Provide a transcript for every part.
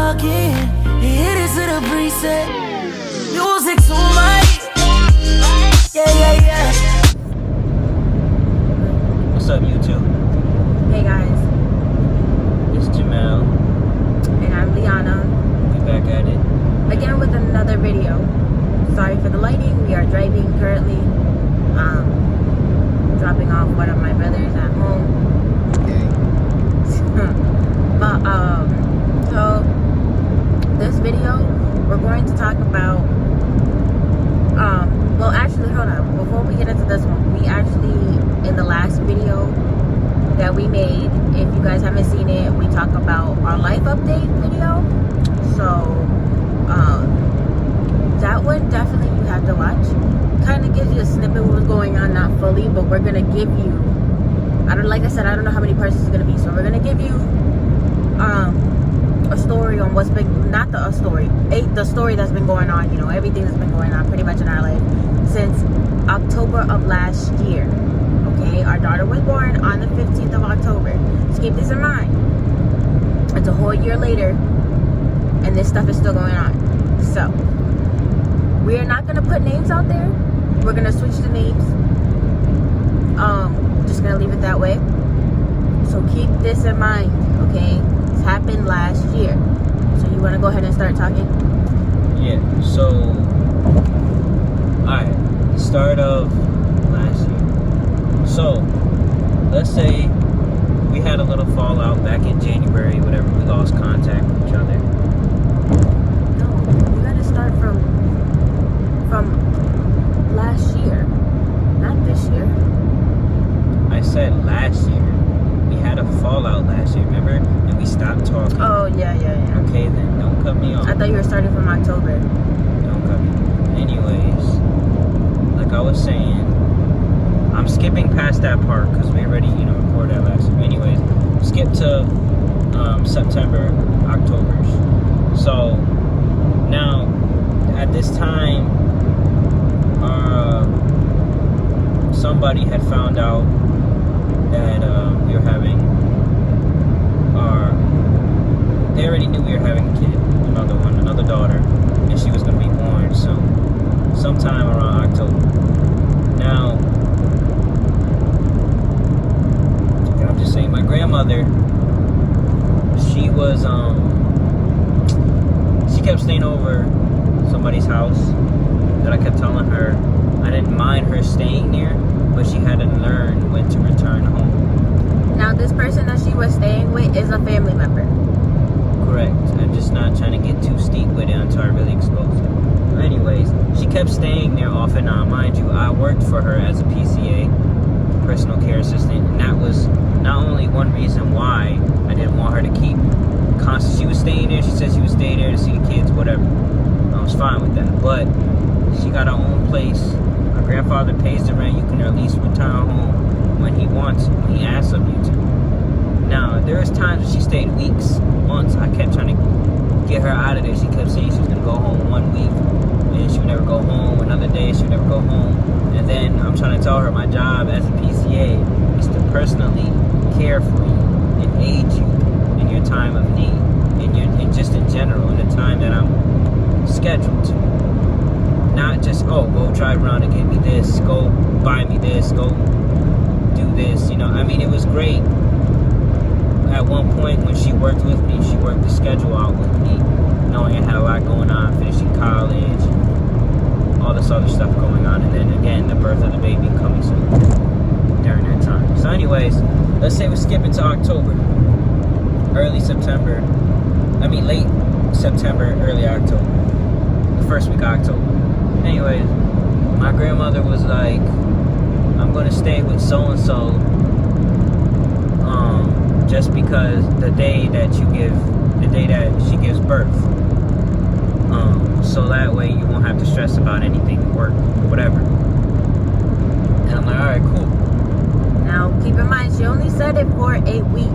again. Hit it to the preset. Music so much. Yeah. What's up, YouTube? Hey guys, It's Jamel. and I'm Liana, We back at it. again with another video. Sorry for the lighting, we are driving currently, dropping off one of my brothers at home. But, so, this video, we're going to talk about, well actually, hold on, before we get into this one, we actually, in the last video that we made, if you guys haven't seen it, we talk about our life update video. So that one definitely you have to watch. Kind of gives you a snippet of what's going on, not fully, but we're gonna give you, like I said, I don't know how many parts it's gonna be, so we're gonna give you a story on what's been, not the story that's been going on, you know, everything that's been going on pretty much in our life since October of last year. Okay, our daughter was born on the 15th of October. Just keep this in mind. It's a whole year later, and this stuff is still going on. So, we are not going to put names out there. We're going to switch the names. Just going to leave it that way. So, keep this in mind, okay? This happened last year. So, you want to go ahead and start talking? Yeah, so, alright, start of last year. So, let's say we had a little fallout back in January, whatever, we lost contact with each other. No, you got to start from last year, not this year. I said last year. We had a fallout last year, remember? And we stopped talking. Oh, yeah. Okay, then don't cut me off. I thought you were starting from October. Don't cut me off. Anyways, like I was saying, I'm skipping past that part because we already, recorded that last year. Anyways, skip to September, October. So now, at this time, somebody had found out that we were having they already knew we were having a kid, another daughter, and she was going to be born sometime around October. Now, I'm just saying, my grandmother, she was she kept staying over somebody's house that I kept telling her I didn't mind her staying there, but she had to learn when to return home. Now, this person that she was staying with is a family member. Correct. I'm just not trying to get too steep with it until I really expose it. Anyways, she kept staying there off and on. Mind you, I worked for her as a PCA, personal care assistant, and that was not only one reason why I didn't want her to keep constant. She was staying there. She said she would stay there to see the kids, whatever. I was fine with that. But she got her own place. My grandfather pays the rent. You can at least return home when he wants, when he asks of you to. Now, there was times when she stayed weeks, months. I kept trying to get her out of there. She kept saying she was going to go home 1 week, and she would never go home. Another day, she would never go home. And then I'm trying to tell her my job as a PCA is to personally care for you and aid you in your time of need, and just in general, in the time that I'm scheduled to. Not just, go drive around and get me this, go buy me this, go do this, it was great. At one point when she worked with me, she worked the schedule out with me, knowing I had a lot going on, finishing college, all this other stuff going on, and then again, the birth of the baby coming soon during that time. So anyways, let's say we skip it to October, late September, early October, the first week of October. Anyways, my grandmother was like, I'm going to stay with so-and-so just because the day that she gives birth. So that way you won't have to stress about anything, work, whatever. And I'm like, alright, cool. Now, keep in mind, she only said it for a week.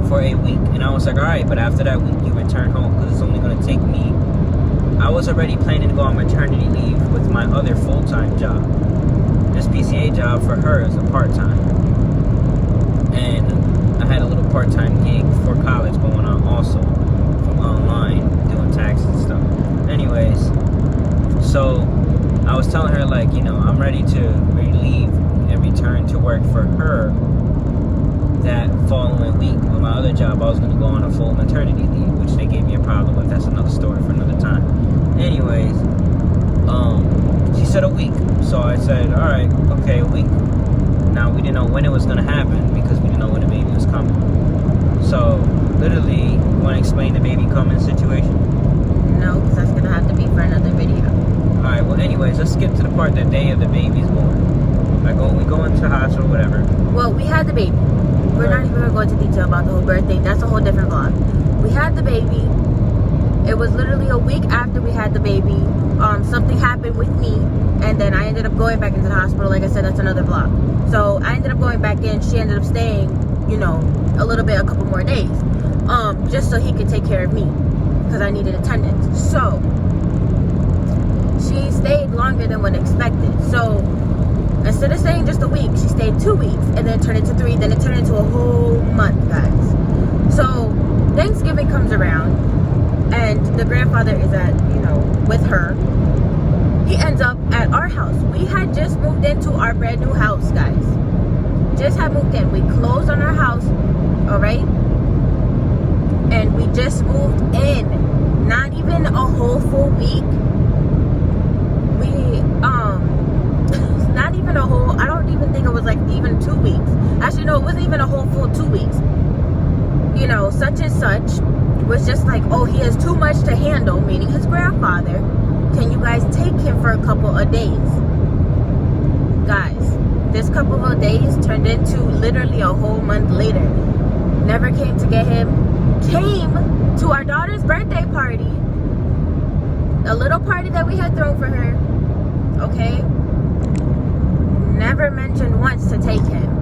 For a week. And I was like, alright, but after that week you return home because it's only going to take me. I was already planning to go on maternity leave with my other full-time job. This PCA job for her is a part-time. And I had a little part-time gig for college going on also from online. So I said, all right, okay, a week. Now, we didn't know when it was going to happen because we didn't know when the baby was coming. So, literally, you want to explain the baby coming situation? No, because that's going to have to be for another video. All right, well, anyways, let's skip to the part the day of the baby's born. We go into the hospital, whatever. Well, we had the baby. We're not even going to go into detail about the whole birth thing. That's a whole different vlog. We had the baby. It was literally a week after we had the baby. Something happened with me, and then I ended up going back into the hospital. Like I said, that's another vlog. So I ended up going back in. She ended up staying, you know, a couple more days, just so he could take care of me, because I needed attendance. So she stayed longer than what expected. So instead of staying just a week, she stayed 2 weeks, and then it turned into 3, then it turned into a whole month, guys. So Thanksgiving comes around, and the grandfather is at, you know, with her. He ends up at our house. We had just moved into our brand new house, guys. Just had moved in. We closed on our house, all right? And we just moved in. Not even a whole full week. Not even a whole, I don't even think it was like even 2 weeks. Actually, no, it wasn't even a whole full 2 weeks. You know, such and such was just like, oh, he has too much to handle, meaning his grandfather. Can you guys take him for a couple of days? Guys, this couple of days turned into literally a whole month later. Never came to get him. Came to our daughter's birthday party. A little party that we had thrown for her. Okay? Never mentioned once to take him.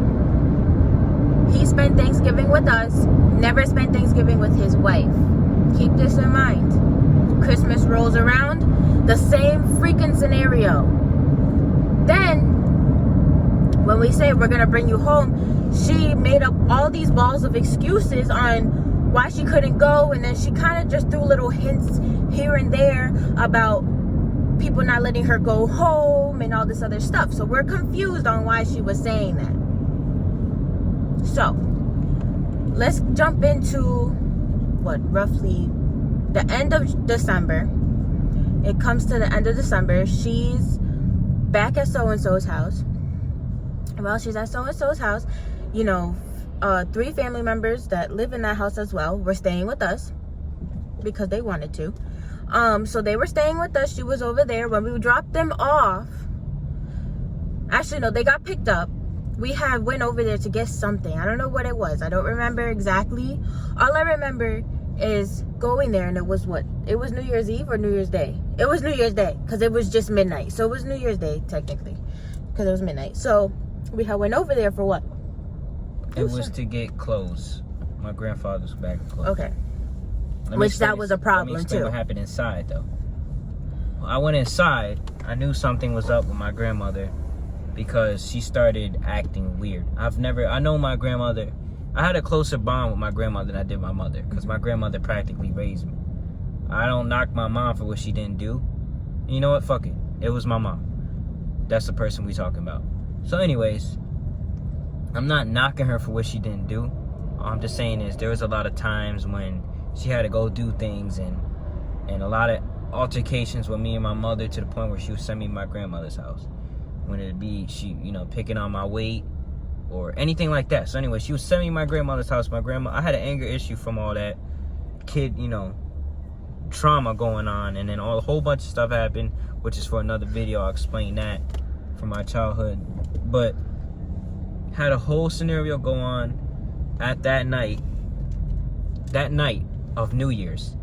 He spent Thanksgiving with us. Never spent Thanksgiving with his wife. Keep this in mind. Christmas rolls around, the same freaking scenario. Then, when we say we're gonna bring you home, she made up all these balls of excuses on why she couldn't go, and then she kind of just threw little hints here and there about people not letting her go home and all this other stuff. So we're confused on why she was saying that. So, let's jump into roughly the end of December. It comes to the end of December. She's back at so-and-so's house. Well, she's at so-and-so's house. You know, 3 family members that live in that house as well were staying with us because they wanted to. So they were staying with us. She was over there. When we dropped them off, actually, no, they got picked up. We went over there to get something. I don't know what it was. I don't remember exactly. All I remember is going there, and it was it was New Year's Eve or New Year's Day? It was New Year's Day, because it was just midnight. So it was New Year's Day, technically, because it was midnight. So we went over there for what? It was to get clothes. My grandfather's bag of clothes. Okay. Which that was a problem, too. What happened inside, though. When I went inside, I knew something was up with my grandmother because she started acting weird. I know my grandmother. I had a closer bond with my grandmother than I did my mother, because my grandmother practically raised me. I don't knock my mom for what she didn't do. And you know what? Fuck it. It was my mom. That's the person we talking about. So anyways, I'm not knocking her for what she didn't do. All I'm just saying is there was a lot of times when she had to go do things, and a lot of altercations with me and my mother, to the point where she would send me to my grandmother's house. When it'd be, she, you know, picking on my weight or anything like that. So anyway, she would send me to my grandmother's house. I had an anger issue from all that kid, you know, trauma going on. And then a whole bunch of stuff happened, which is for another video. I'll explain that from my childhood. But had a whole scenario go on at that night of New Year's.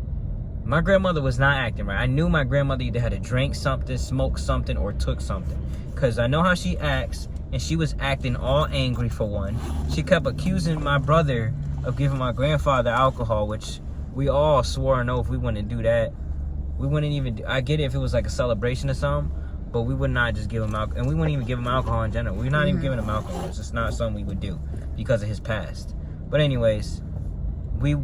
My grandmother was not acting right. I knew my grandmother either had to drink something, smoke something, or took something. Because I know how she acts, and she was acting all angry for one. She kept accusing my brother of giving my grandfather alcohol, which we all swore an oath we wouldn't do that. We wouldn't even, I get it if it was like a celebration or something, but we would not just give him alcohol. And we wouldn't even give him alcohol in general. We're not even giving him alcohol. It's just not something we would do because of his past. But anyways, he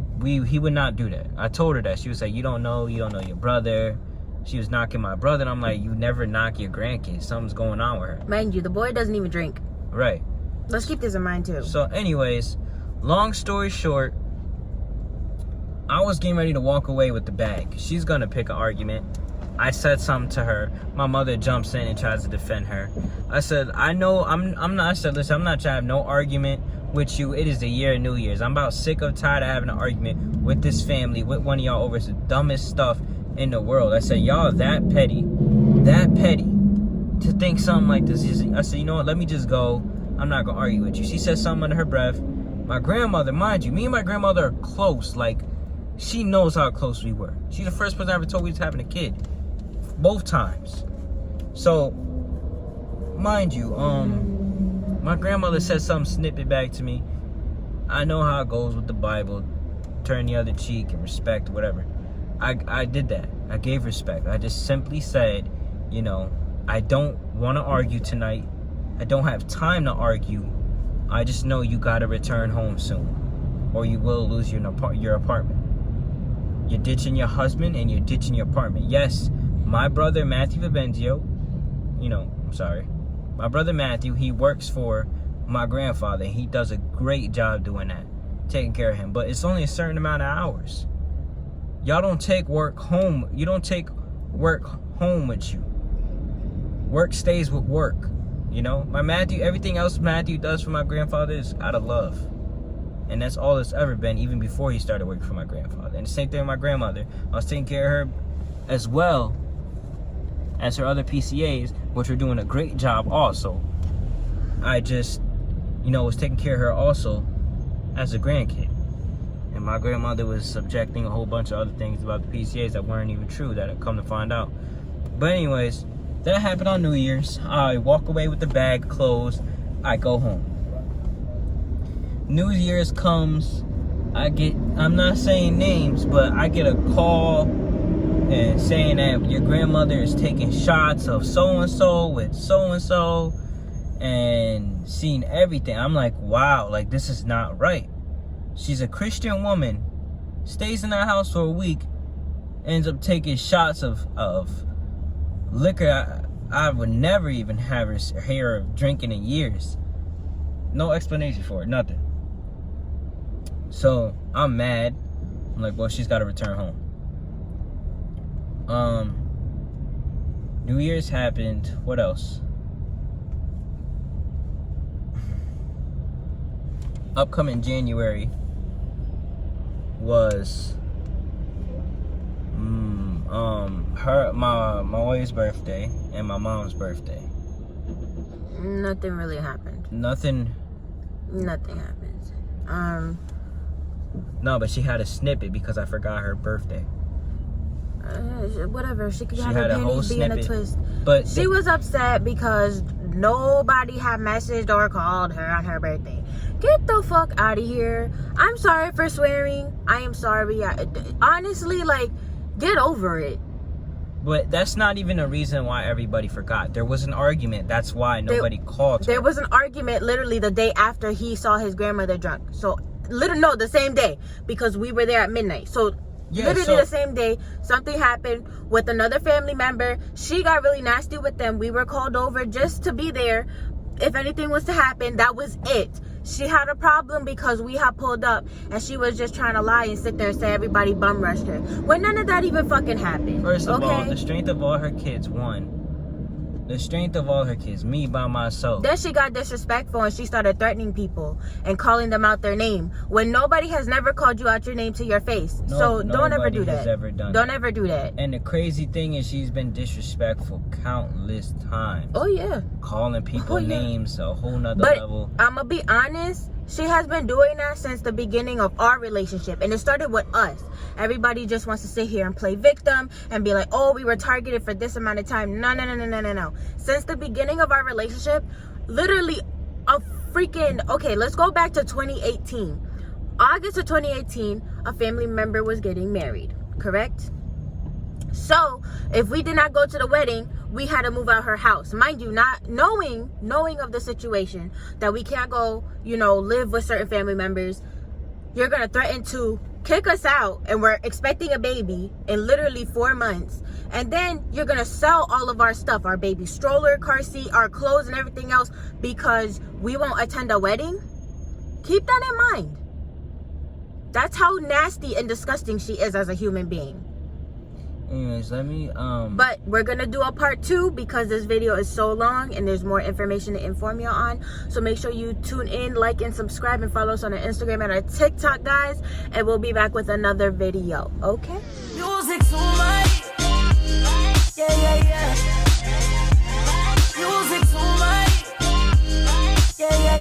would not do that. I told her that. She was like, you don't know your brother. She was knocking my brother, and I'm like, you never knock your grandkids. Something's going on with her. Mind you, the boy doesn't even drink. Right. Let's keep this in mind, too. So, anyways, long story short, I was getting ready to walk away with the bag. She's going to pick an argument. I said something to her. My mother jumps in and tries to defend her. I said, I know, I said, listen, I'm not trying to have no argument with you. It is the year of New Year's. I'm about sick of tired of having an argument with this family, with one of y'all over the dumbest stuff in the world. I said, y'all that petty to think something like this. I said, you know what, let me just go. I'm not gonna argue with you. She said something under her breath. My grandmother, mind you, me and my grandmother are close. Like, she knows how close we were. She's the first person I ever told we was having a kid. Both times. So, mind you, my grandmother said some snippet back to me. I know how it goes with the Bible. Turn the other cheek and respect, whatever. I did that. I gave respect. I just simply said, you know, I don't want to argue tonight. I don't have time to argue. I just know you got to return home soon, or you will lose your apartment. You're ditching your husband and you're ditching your apartment. Yes, my brother Matthew Vivenzio, my brother Matthew, he works for my grandfather. He does a great job doing that, taking care of him. But it's only a certain amount of hours. Y'all don't take work home. You don't take work home with you. Work stays with work. You know, everything else Matthew does for my grandfather is out of love. And that's all it's ever been, even before he started working for my grandfather. And the same thing with my grandmother. I was taking care of her as well as her other PCAs, which were doing a great job also. I just, was taking care of her also as a grandkid. And my grandmother was subjecting a whole bunch of other things about the PCAs that weren't even true, that I've come to find out. But anyways, that happened on New Year's. I walk away with the bag closed. I go home. New Year's comes. I'm not saying names, but I get a call and saying that your grandmother is taking shots of so-and-so with so-and-so and seeing everything. I'm like, wow, like this is not right. She's a Christian woman, stays in that house for a week, ends up taking shots of liquor I would never even have her hear of drinking in years. No explanation for it, nothing. So I'm mad. I'm like, well, she's got to return home. New Year's happened. What else? Upcoming January was my wife's birthday and my mom's birthday. Nothing really happened. Nothing happened. No, but she had a snippet because I forgot her birthday. Whatever. She could have had her a whole pennies be in a snippet, twist. but she was upset because nobody had messaged or called her on her birthday. Get the fuck out of here. I'm sorry for swearing. I am sorry. Honestly, get over it. But that's not even a reason why everybody forgot. There was an argument. That's why nobody called her. There was an argument literally the day after he saw his grandmother drunk. So, the same day. Because we were there at midnight. So, the same day, something happened with another family member. She got really nasty with them. We were called over just to be there. If anything was to happen, that was it. She had a problem because we had pulled up and she was just trying to lie and sit there and say everybody bum rushed her. When none of that even fucking happened. First of all, the strength of all her kids, the strength of all her kids, me by myself. Then she got disrespectful and she started threatening people and calling them out their name when nobody has never called you out your name to your face. So don't ever do that. Don't ever do that. And the crazy thing is she's been disrespectful countless times. Oh yeah. Calling people names, a whole nother level. I'm gonna be honest, she has been doing that since the beginning of our relationship, and it started with us. Everybody just wants to sit here and play victim and be like, oh, we were targeted for this amount of time. No. Since the beginning of our relationship, literally let's go back to 2018. August of 2018, a family member was getting married, correct? So if we did not go to the wedding, we had to move out her house. Mind you, not knowing of the situation that we can't go, live with certain family members. You're going to threaten to kick us out, and we're expecting a baby in literally 4 months. And then you're going to sell all of our stuff, our baby stroller, car seat, our clothes, and everything else because we won't attend a wedding. Keep that in mind. That's how nasty and disgusting she is as a human being. Anyways, let me But we're gonna do a part 2 because this video is so long and there's more information to inform you on. So make sure you tune in, like, and subscribe, and follow us on our Instagram and our TikTok, guys. And we'll be back with another video. Okay? Music's alright. Yeah, yeah, yeah.